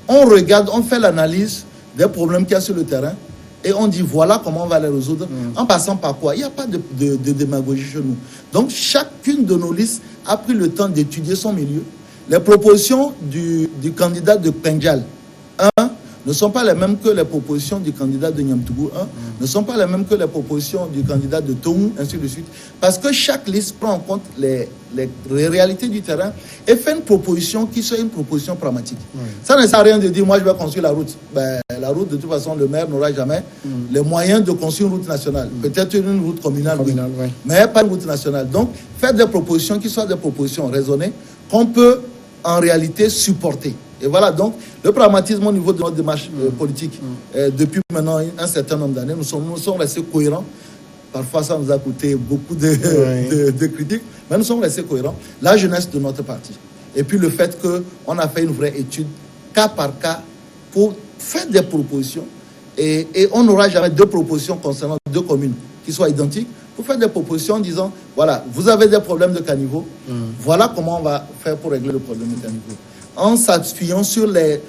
S2: On regarde, on fait l'analyse des problèmes qu'il y a sur le terrain et on dit voilà comment on va les résoudre. En passant par quoi? Il n'y a pas de démagogie chez nous. Donc, chacune de nos listes a pris le temps d'étudier son milieu. Les propositions du candidat de Pendjal, ne sont pas les mêmes que les propositions du candidat de Niamtougou 1, ne sont pas les mêmes que les propositions du candidat de Tongu, ainsi de suite. Parce que chaque liste prend en compte les réalités du terrain et fait une proposition qui soit une proposition pragmatique. Ça ne sert à rien de dire, moi je vais construire la route. La route, de toute façon, le maire n'aura jamais les moyens de construire une route nationale. Peut-être une route communale, mais pas une route nationale. Donc, faire des propositions qui soient des propositions raisonnées, qu'on peut en réalité supporter. Et voilà, donc, le pragmatisme au niveau de notre démarche politique, depuis maintenant un certain nombre d'années, nous sommes restés cohérents. Parfois, ça nous a coûté beaucoup de critiques, mais nous sommes restés cohérents. La jeunesse de notre parti. Et puis, le fait qu'on a fait une vraie étude, cas par cas, pour faire des propositions. Et on n'aura jamais deux propositions concernant deux communes qui soient identiques, pour faire des propositions en disant, voilà, vous avez des problèmes de caniveau, voilà comment on va faire pour régler le problème de caniveau. En s'appuyant sur les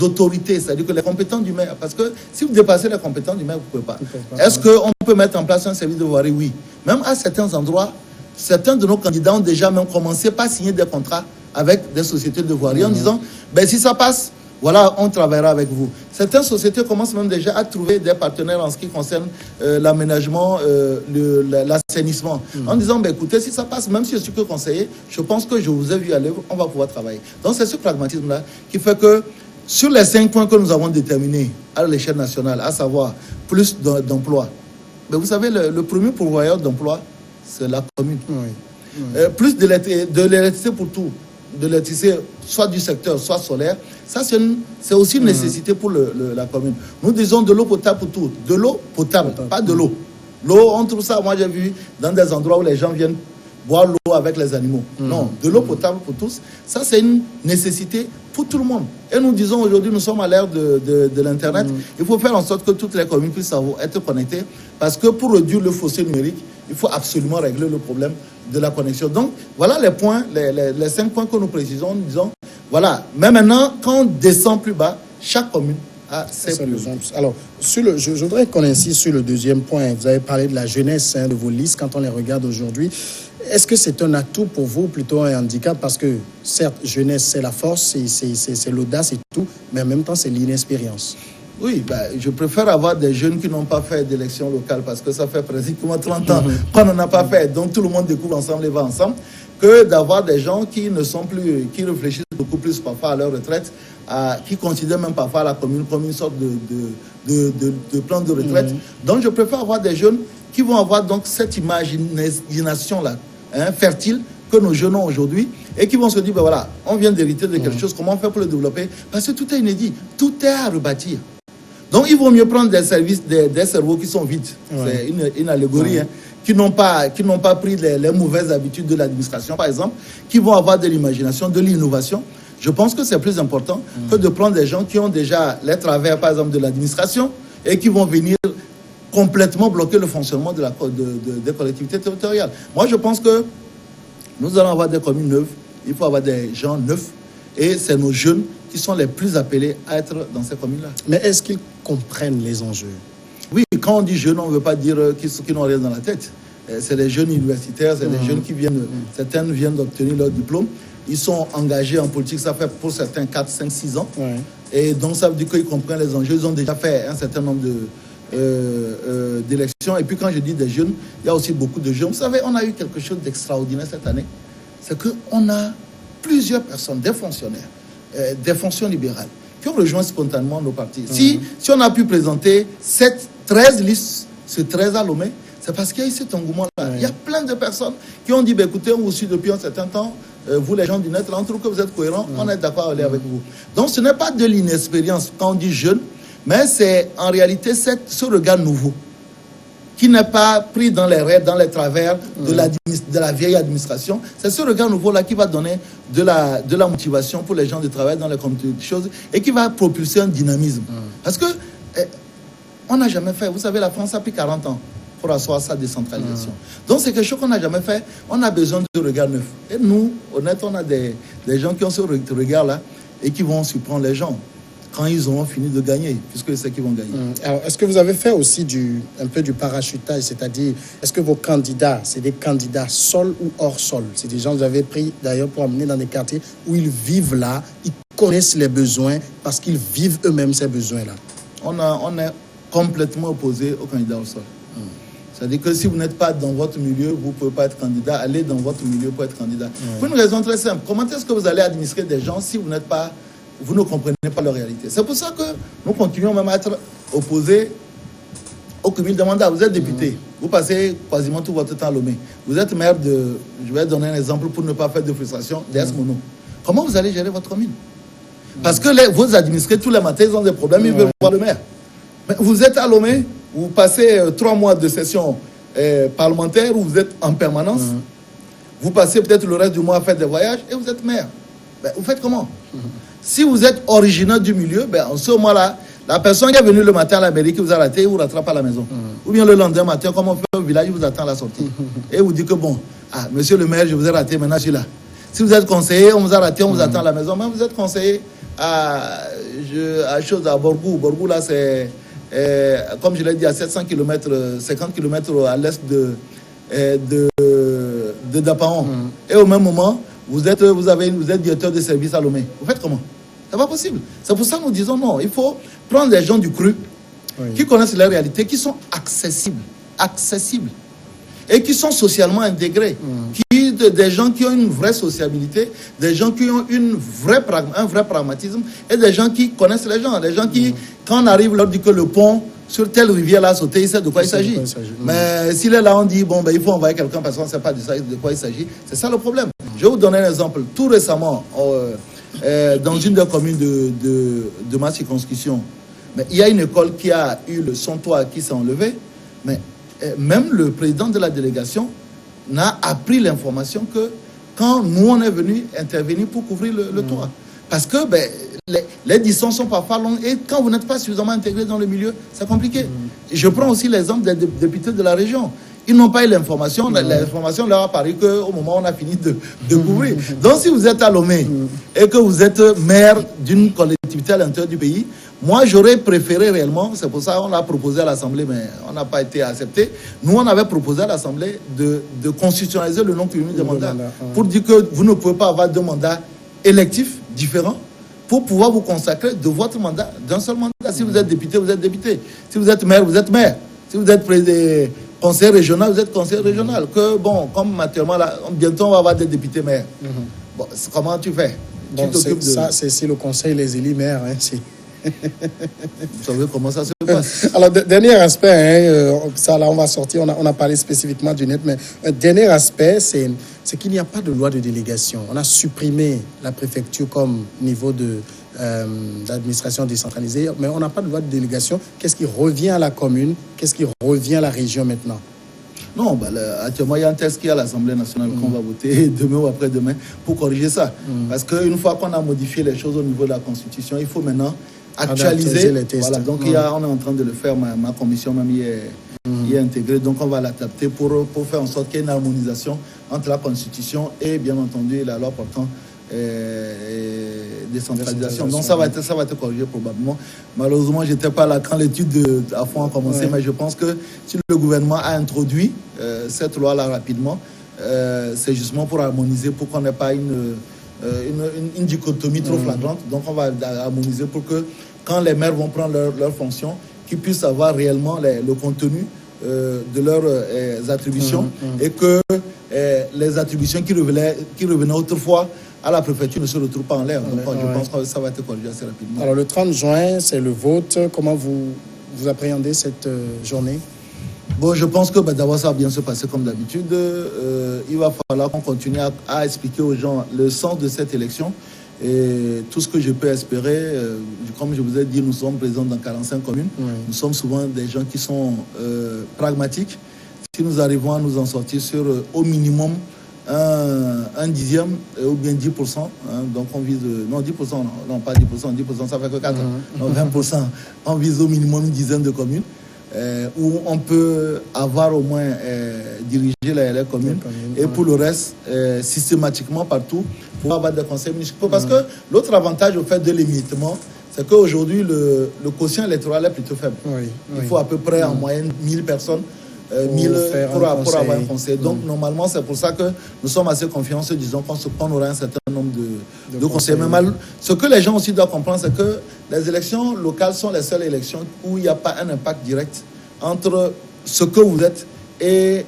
S2: autorités, c'est-à-dire que les compétences du maire, parce que si vous dépassez les compétences du maire, vous ne pouvez pas. Est-ce qu'on peut mettre en place un service de voirie? Oui. Même à certains endroits, certains de nos candidats ont déjà même commencé par signer des contrats avec des sociétés de voirie en disant, ben, si ça passe, voilà, on travaillera avec vous. Certaines sociétés commencent même déjà à trouver des partenaires en ce qui concerne l'aménagement, l'assainissement. En disant, ben, écoutez, si ça passe, même si je suis que conseiller, je pense que je vous ai vu à l'œuvre, on va pouvoir travailler. Donc c'est ce pragmatisme-là qui fait que sur les 5 points que nous avons déterminés à l'échelle nationale, à savoir plus d'emplois, ben, vous savez, le premier pourvoyeur d'emploi, c'est la commune. Plus de l'électricité pour tout. De l'électricité, soit du secteur, soit solaire, ça c'est aussi une nécessité pour la commune. Nous disons de l'eau potable pour tout. De l'eau potable, pas de l'eau. L'eau, on trouve ça, moi j'ai vu dans des endroits où les gens viennent boire l'eau avec les animaux. Non, de l'eau potable pour tous, ça c'est une nécessité pour tout le monde. Et nous disons aujourd'hui, nous sommes à l'ère de l'Internet, il faut faire en sorte que toutes les communes puissent être connectées, parce que pour réduire le fossé numérique, il faut absolument régler le problème de la connexion. Donc, voilà les points, les 5 points que nous précisons, nous disons, voilà. Mais maintenant, quand on descend plus bas, chaque commune a ses besoins.
S1: Alors, je voudrais qu'on insiste sur le deuxième point. Vous avez parlé de la jeunesse de vos listes, quand on les regarde aujourd'hui. Est-ce que c'est un atout pour vous, plutôt un handicap? Parce que, certes, jeunesse, c'est la force, c'est l'audace et tout, mais en même temps, c'est l'inexpérience.
S2: Oui, je préfère avoir des jeunes qui n'ont pas fait d'élection locale, parce que ça fait pratiquement 30 ans qu'on n'en a pas fait. Donc tout le monde découvre ensemble et va ensemble, que d'avoir des gens qui ne sont plus, qui réfléchissent beaucoup plus parfois à leur retraite, qui considèrent même parfois la commune comme une sorte de plan de retraite. Donc je préfère avoir des jeunes qui vont avoir donc cette imagination-là, fertile, que nos jeunes ont aujourd'hui, et qui vont se dire, ben voilà, on vient d'hériter de quelque chose, comment faire pour le développer? Parce que tout est inédit, tout est à rebâtir. Donc, il vaut mieux prendre des cerveaux qui sont vides. C'est une allégorie, qui n'ont pas pris les mauvaises habitudes de l'administration, par exemple, qui vont avoir de l'imagination, de l'innovation. Je pense que c'est plus important que de prendre des gens qui ont déjà les travers, par exemple, de l'administration, et qui vont venir complètement bloquer le fonctionnement des collectivités territoriales. Moi, je pense que nous allons avoir des communes neuves, il faut avoir des gens neufs, et c'est nos jeunes qui sont les plus appelés à être dans ces communes-là.
S1: Mais est-ce qu'ils comprennent les enjeux?
S2: Oui, quand on dit jeunes, on ne veut pas dire qu'ils n'ont rien dans la tête. C'est les jeunes universitaires, c'est les jeunes qui viennent, certains viennent d'obtenir leur diplôme. Ils sont engagés en politique, ça fait pour certains 4, 5, 6 ans. Et donc ça veut dire qu'ils comprennent les enjeux. Ils ont déjà fait un certain nombre d'élections. Et puis quand je dis des jeunes, il y a aussi beaucoup de jeunes. Vous savez, on a eu quelque chose d'extraordinaire cette année. C'est qu'on a plusieurs personnes, des fonctionnaires, des fonctions libérales, qui ont rejoint spontanément nos partis. Si on a pu présenter 13 listes sur 13 à Lomé, c'est parce qu'il y a eu cet engouement-là. Il y a plein de personnes qui ont dit, écoutez, on vous suit depuis un certain temps, vous les gens du net, là, on trouve que vous êtes cohérents, on est d'accord à aller avec vous. Donc ce n'est pas de l'inexpérience quand on dit jeune, mais c'est en réalité ce regard nouveau, qui n'est pas pris dans les raids, dans les travers de la vieille administration. C'est ce regard nouveau-là qui va donner de la motivation pour les gens de travailler dans les choses et qui va propulser un dynamisme. Parce que on n'a jamais fait. Vous savez, la France a pris 40 ans pour asseoir sa décentralisation. Donc c'est quelque chose qu'on n'a jamais fait. On a besoin de regard neuf. Et nous, honnêtement, on a des gens qui ont ce regard-là et qui vont surprendre les gens quand ils auront fini de gagner, puisque c'est qu'ils vont gagner.
S1: Alors, est-ce que vous avez fait aussi un peu du parachutage, c'est-à-dire, est-ce que vos candidats, c'est des candidats sol ou hors sol? C'est des gens que vous avez pris, d'ailleurs, pour amener dans des quartiers où ils vivent là, ils connaissent les besoins, parce qu'ils vivent eux-mêmes ces besoins-là.
S2: On est complètement opposé aux candidats au sol. C'est-à-dire que si vous n'êtes pas dans votre milieu, vous ne pouvez pas être candidat. Allez dans votre milieu pour être candidat. Pour une raison très simple. Comment est-ce que vous allez administrer des gens si vous ne comprenez pas leur réalité? C'est pour ça que nous continuons même à être opposés au cumul de mandats. Vous êtes député, vous passez quasiment tout votre temps à Lomé. Vous êtes maire je vais donner un exemple pour ne pas faire de frustration, d'Es Mono. Comment vous allez gérer votre commune? Parce que vos administrés, tous les matins, ils ont des problèmes, ils veulent voir le maire. Mais vous êtes à Lomé, vous passez 3 mois de session parlementaire où vous êtes en permanence. Vous passez peut-être le reste du mois à faire des voyages et vous êtes maire. Vous faites comment? Si vous êtes originaire du milieu, ben, en ce moment-là, la personne qui est venue le matin à la mairie, qui vous a raté, il vous rattrape à la maison. Ou bien le lendemain matin, comme on fait au village, il vous attend à la sortie. Et vous dit que bon, monsieur le maire, je vous ai raté, maintenant je suis là. Si vous êtes conseiller, on vous a raté, on vous attend à la maison. Même vous êtes conseiller à Borgou. Borgou, là, c'est, comme je l'ai dit, à 700 km, 50 km à l'est de Dapaon. Et au même moment, vous êtes directeur de service à Lomé. Vous faites comment? C'est pas possible. C'est pour ça que nous disons non. Il faut prendre des gens du cru qui connaissent la réalité, qui sont accessibles et qui sont socialement intégrés, des gens qui ont une vraie sociabilité, des gens qui ont un vrai pragmatisme et des gens qui connaissent les gens, des gens qui, quand on arrive, leur dit que le pont sur telle rivière là a sauté, il sait de quoi il s'agit. Mais s'il est là, on dit bon, ben, il faut envoyer quelqu'un parce qu'on ne sait pas de quoi il s'agit. C'est ça le problème. Je vais vous donner un exemple. Tout récemment, dans une des communes de ma circonscription, mais il y a une école qui a eu son toit qui s'est enlevé, mais même le président de la délégation n'a appris l'information que quand nous on est venu intervenir pour couvrir le toit. Parce que ben, les distances sont parfois longues et quand vous n'êtes pas suffisamment intégré dans le milieu, c'est compliqué. Je prends aussi l'exemple des députés de la région. Ils n'ont pas eu l'information. L'information leur a paru qu'au moment où on a fini de couvrir. Donc si vous êtes à Lomé et que vous êtes maire d'une collectivité à l'intérieur du pays, moi j'aurais préféré réellement, c'est pour ça qu'on l'a proposé à l'Assemblée, mais on n'a pas été accepté. Nous on avait proposé à l'Assemblée de constitutionnaliser le non-cumul des mandats. Pour dire que vous ne pouvez pas avoir deux mandats électifs différents pour pouvoir vous consacrer de votre mandat, d'un seul mandat. Si vous êtes député, vous êtes député. Si vous êtes maire, vous êtes maire. Si vous êtes conseiller régional, vous êtes conseiller régional. Que bon, comme actuellement, là, bientôt on va avoir des députés maires. Bon, comment tu fais?
S1: Bon, ça, c'est si le conseil les élit maires. Hein, si.
S2: Vous savez comment ça se passe.
S1: Alors, dernier aspect, ça là on va sortir, on a parlé spécifiquement du net, mais dernier aspect, c'est qu'il n'y a pas de loi de délégation. On a supprimé la préfecture comme niveau d'administration décentralisée, mais on n'a pas de loi de délégation. Qu'est-ce qui revient à la commune? Qu'est-ce qui revient à la région maintenant?
S2: Non, actuellement, il y a un texte qui est à l'Assemblée nationale qu'on va voter demain ou après-demain pour corriger ça. Parce qu'une fois qu'on a modifié les choses au niveau de la Constitution, il faut maintenant actualiser
S1: les tests.
S2: Voilà, donc on est en train de le faire, ma commission même y est intégrée, donc on va l'adapter pour faire en sorte qu'il y ait une harmonisation entre la Constitution et bien entendu la loi portant décentralisation. Donc ça va être corrigé probablement. Malheureusement, je n'étais pas là quand l'étude à fond a commencé, mais je pense que si le gouvernement a introduit cette loi-là rapidement, c'est justement pour harmoniser, pour qu'on n'ait pas une dichotomie trop flagrante. Donc on va harmoniser pour que quand les maires vont prendre leurs fonctions, qu'ils puissent avoir réellement le contenu de leurs attributions et que les attributions qui revenaient autrefois à la préfecture ne se retrouvent pas en l'air. Donc je pense que ça va être corrigé assez rapidement.
S1: Alors le 30 juin, c'est le vote. Comment vous appréhendez cette journée?
S2: Bon, je pense que d'abord ça va bien se passer comme d'habitude. Il va falloir qu'on continue à expliquer aux gens le sens de cette élection. Et tout ce que je peux espérer, comme je vous ai dit, nous sommes présents dans 45 communes. Nous sommes souvent des gens qui sont pragmatiques. Si nous arrivons à nous en sortir sur au minimum un dixième ou bien 10%, donc on vise, non 10%, non pas 10%, 10% ça fait que 4, non 20%, on vise au minimum une dizaine de communes. Où on peut avoir au moins dirigé les communes et pour le reste, systématiquement partout, pour avoir des conseils municipaux. Parce que l'autre avantage au fait de l'imitement, c'est qu'aujourd'hui, le quotient électoral est plutôt faible. Il faut à peu près en moyenne 1000 personnes pour avoir un conseil. Donc, normalement, c'est pour ça que nous sommes assez confiants en se disant qu'on aura un certain nombre de conseils. Mais ce que les gens aussi doivent comprendre, c'est que les élections locales sont les seules élections où il n'y a pas un impact direct entre ce que vous êtes et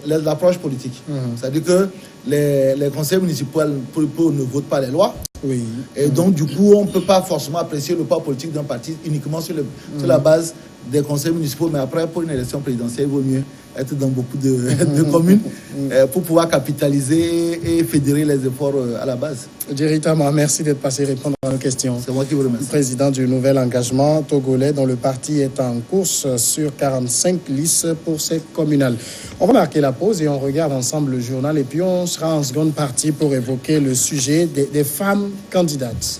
S2: l'approche politique. C'est-à-dire que les conseils municipaux ne votent pas les lois. Et donc, du coup, on ne peut pas forcément apprécier le poids politique d'un parti uniquement sur la base des conseils municipaux. Mais après, pour une élection présidentielle, il vaut mieux être dans beaucoup de communes pour pouvoir capitaliser et fédérer les efforts à la base.
S1: Directement, merci d'être passé répondre à nos questions.
S2: C'est moi qui vous remercie.
S1: Président du nouvel engagement togolais dont le parti est en course sur 45 listes pour ces communales. On va marquer la pause et on regarde ensemble le journal et puis on sera en seconde partie pour évoquer le sujet des femmes candidates.